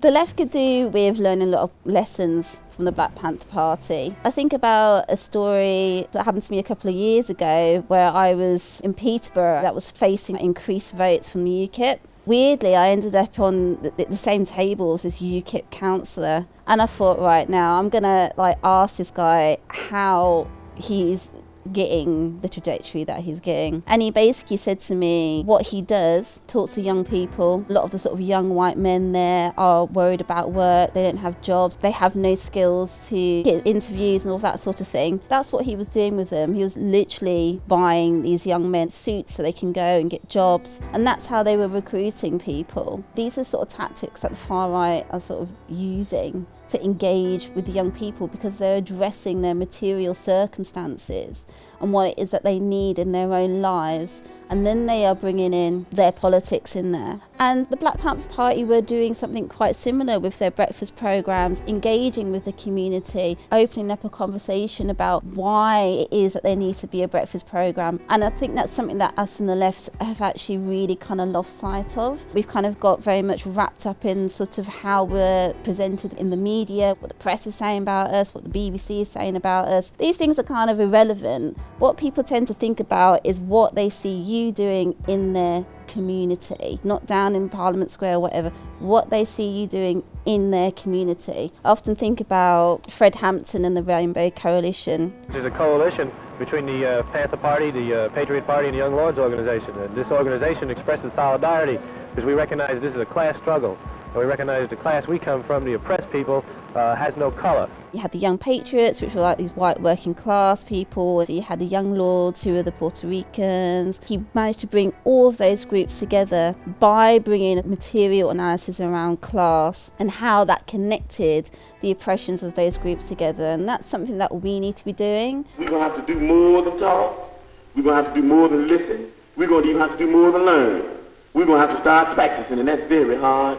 The left could do with learning a lot of lessons from the Black Panther Party. I think about a story that happened to me a couple of years ago where I was in Peterborough that was facing increased votes from the UKIP. Weirdly, I ended up on the same table as this UKIP councillor, and I thought, right now, I'm going to ask this guy how he's getting the trajectory that he's getting. And he basically said to me what he does, talks to young people. A lot of the sort of young white men there are worried about work, they don't have jobs, they have no skills to get interviews and all that sort of thing. That's what he was doing with them. He was literally buying these young men suits so they can go and get jobs, and that's how they were recruiting people. These are sort of tactics that the far right are sort of using to engage with the young people because they're addressing their material circumstances and what it is that they need in their own lives, and then they are bringing in their politics in there. And the Black Panther Party were doing something quite similar with their breakfast programmes, engaging with the community, opening up a conversation about why it is that there needs to be a breakfast programme. And I think that's something that us on the left have actually really kind of lost sight of. We've kind of got very much wrapped up in sort of how we're presented in the media, what the press is saying about us, what the BBC is saying about us. These things are kind of irrelevant. What people tend to think about is what they see you doing in their community, not down in Parliament Square or whatever, what they see you doing in their community. I often think about Fred Hampton and the Rainbow Coalition. There's a coalition between the Panther Party, the Patriot Party, and the Young Lords Organization. And this organization expresses solidarity because we recognize this is a class struggle. And we recognize the class we come from, the oppressed people, has no colour. You had the Young Patriots, which were like these white working class people. So you had the Young Lords, who were the Puerto Ricans. He managed to bring all of those groups together by bringing material analysis around class and how that connected the oppressions of those groups together. And that's something that we need to be doing. We're going to have to do more than talk. We're going to have to do more than listen. We're going to even have to do more than learn. We're going to have to start practicing, and that's very hard.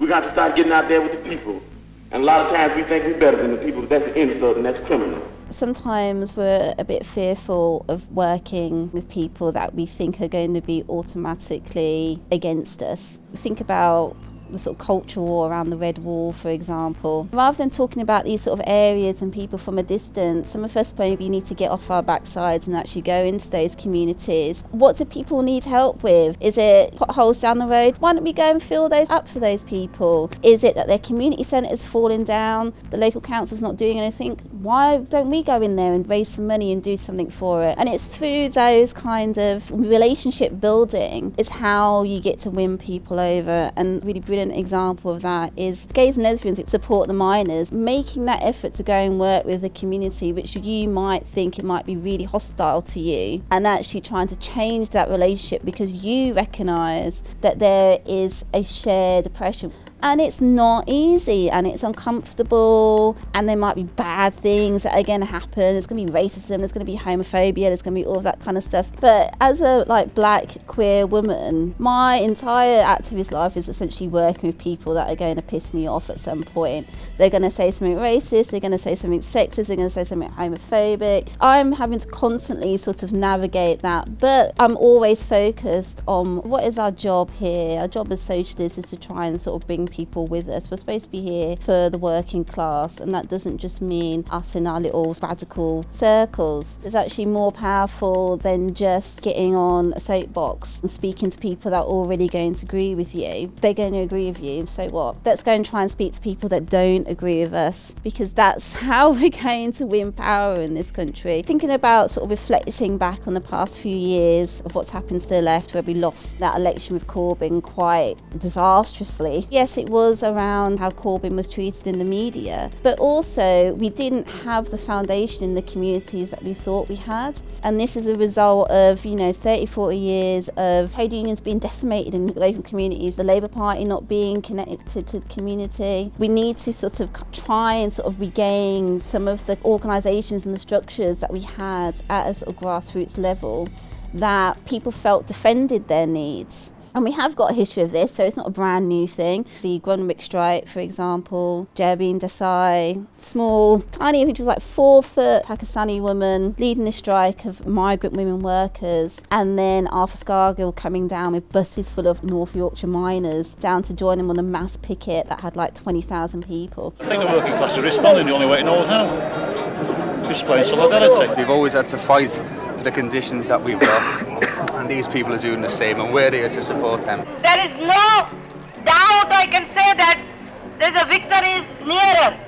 We're going to have to start getting out there with the people. And a lot of times we think we're better than the people, but that's an insult and that's criminal. Sometimes we're a bit fearful of working with people that we think are going to be automatically against us. Think about the sort of culture war around the Red Wall, for example. Rather than talking about these sort of areas and people from a distance, some of us maybe need to get off our backsides and actually go into those communities. What do people need help with? Is it potholes down the road? Why don't we go and fill those up for those people? Is it that their community centre is falling down, the local council's not doing anything? Why don't we go in there and raise some money and do something for it? And it's through those kind of relationship building is how you get to win people over. And really brilliant example of that is gays and lesbians who support the miners, making that effort to go and work with the community which you might think it might be really hostile to you, and actually trying to change that relationship because you recognise that there is a shared oppression. And it's not easy and it's uncomfortable and there might be bad things that are going to happen. There's going to be racism, there's going to be homophobia, there's going to be all of that kind of stuff. But as a black queer woman, my entire activist life is essentially working with people that are going to piss me off at some point. They're going to say something racist, they're going to say something sexist, they're going to say something homophobic. I'm having to constantly sort of navigate that, but I'm always focused on what is our job here. Our job as socialists is to try and sort of bring people with us. We're supposed to be here for the working class, and that doesn't just mean us in our little radical circles. It's actually more powerful than just getting on a soapbox and speaking to people that are already going to agree with you. They're going to agree with you, so what? Let's go and try and speak to people that don't agree with us, because that's how we're going to win power in this country. Thinking about sort of reflecting back on the past few years of what's happened to the left, where we lost that election with Corbyn quite disastrously. Yes, it was around how Corbyn was treated in the media, but also we didn't have the foundation in the communities that we thought we had. And this is a result of, 30, 40 years of trade unions being decimated in local communities, the Labour Party not being connected to the community. We need to sort of try and sort of regain some of the organisations and the structures that we had at a sort of grassroots level that people felt defended their needs. And we have got a history of this, so it's not a brand new thing. The Grunwick strike, for example, Chardine Desai, small, tiny, which was like 4-foot Pakistani woman leading a strike of migrant women workers, and then Arthur Scargill coming down with buses full of North Yorkshire miners down to join him on a mass picket that had like 20,000 people. I think the working class is responding the only way it knows how. Displaying solidarity. We've always had to fight for the conditions that we've got, and these people are doing the same, and we're here to support them. There is no doubt, I can say that there's a victory is nearer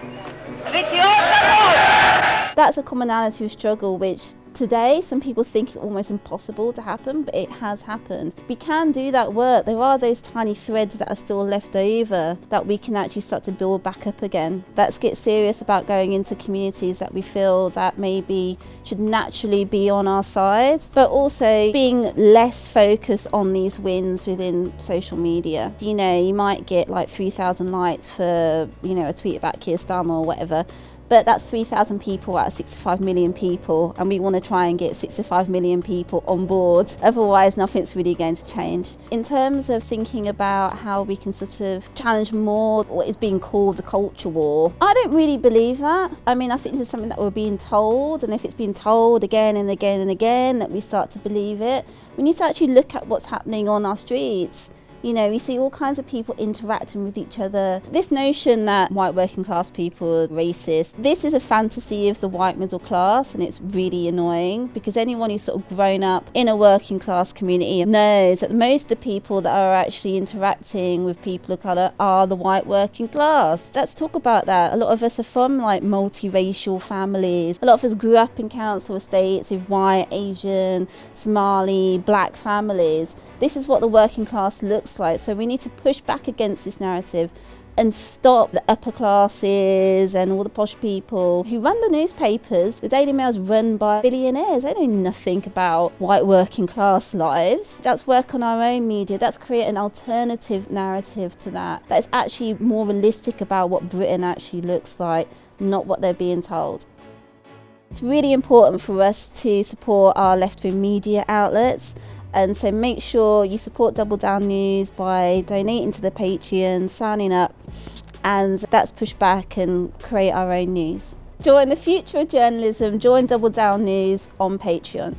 with your support. That's a commonality of struggle which today some people think it's almost impossible to happen, but it has happened. We can do that work. There are those tiny threads that are still left over that we can actually start to build back up again. Let's get serious about going into communities that we feel that maybe should naturally be on our side, but also being less focused on these wins within social media. You know, you might get like 3,000 likes for, you know, a tweet about Keir Starmer or whatever, but that's 3,000 people out of 65 million people, and we want to try and get 65 million people on board. Otherwise, nothing's really going to change. In terms of thinking about how we can sort of challenge more what is being called the culture war, I don't really believe that. I mean, I think this is something that we're being told, and if it's being told again and again and again, that we start to believe it. We need to actually look at what's happening on our streets. You know, we see all kinds of people interacting with each other. This notion that white working class people are racist, this is a fantasy of the white middle class, and it's really annoying because anyone who's sort of grown up in a working class community knows that most of the people that are actually interacting with people of colour are the white working class. Let's talk about that. A lot of us are from like multiracial families. A lot of us grew up in council estates with white, Asian, Somali, black families. This is what the working class looks like. So we need to push back against this narrative and stop the upper classes and all the posh people who run the newspapers. The Daily Mail's run by billionaires. They know nothing about white working class lives. Let's work on our own media. Let's create an alternative narrative to that. That is actually more realistic about what Britain actually looks like, not what they're being told. It's really important for us to support our left-wing media outlets. And so make sure you support Double Down News by donating to the Patreon, signing up, and that's push back and create our own news. Join the future of journalism, join Double Down News on Patreon.